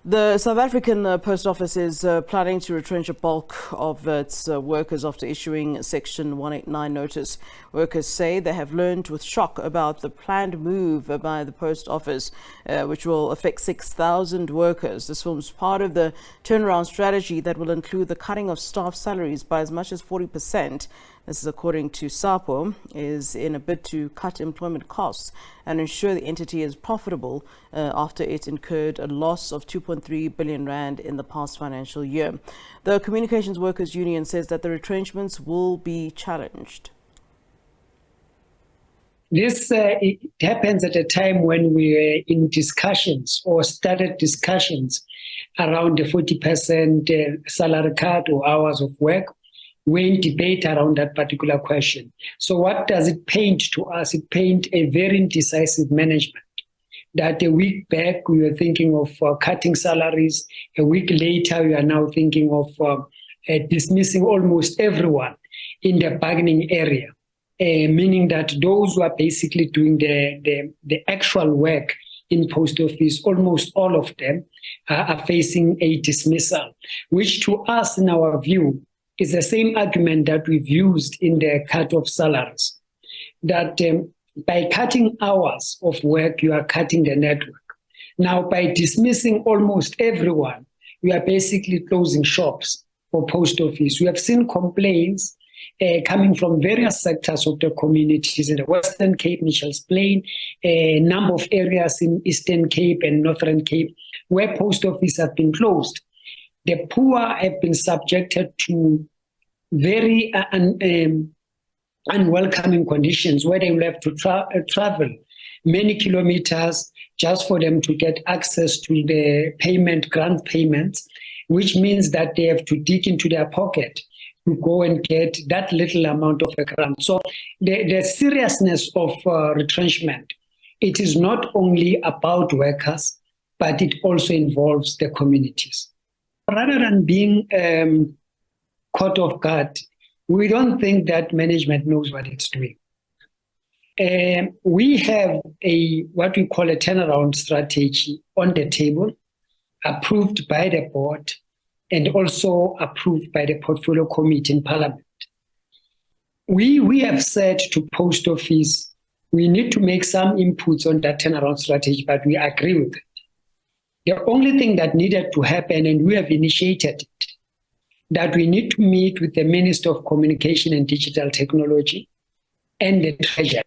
The South African Post Office is planning to retrench a bulk of its workers after issuing a Section 189 notice. Workers say they have learned with shock about the planned move by the Post Office, which will affect 6,000 workers. This forms part of the turnaround strategy that will include the cutting of staff salaries by as much as 40%. This is according to SAPO, is in a bid to cut employment costs and ensure the entity is profitable after it incurred a loss of 2.3 billion rand in the past financial year. The Communications Workers Union says that the retrenchments will be challenged. This it happens at a time when we were in discussions or started discussions around the 40% salary cut or hours of work. We're in debate around that particular question. So what does it paint to us? It paints a very indecisive management. That a week back we were thinking of cutting salaries. A week later we are now thinking of dismissing almost everyone in the bargaining area. Meaning that those who are basically doing the actual work in post office, almost all of them are facing a dismissal, which to us, in our view, is the same argument that we've used in the cut of salaries, that by cutting hours of work, you are cutting the network. Now, by dismissing almost everyone, we are basically closing shops for post office. We have seen complaints coming from various sectors of the communities in the Western Cape, Mitchell's Plain, a number of areas in Eastern Cape and Northern Cape, where post offices have been closed. The poor have been subjected to very unwelcoming conditions where they will have to travel many kilometers just for them to get access to the grant payments, which means that they have to dig into their pocket to go and get that little amount of a grant. So the seriousness of retrenchment, it is not only about workers, but it also involves the communities. Rather than being caught off guard, we don't think that management knows what it's doing. We have what we call a turnaround strategy on the table, approved by the board and also approved by the portfolio committee in Parliament. We have said to Post Office, we need to make some inputs on that turnaround strategy, but we agree with it. The only thing that needed to happen, and we have initiated it, that we need to meet with the Minister of Communication and Digital Technology and the Treasurer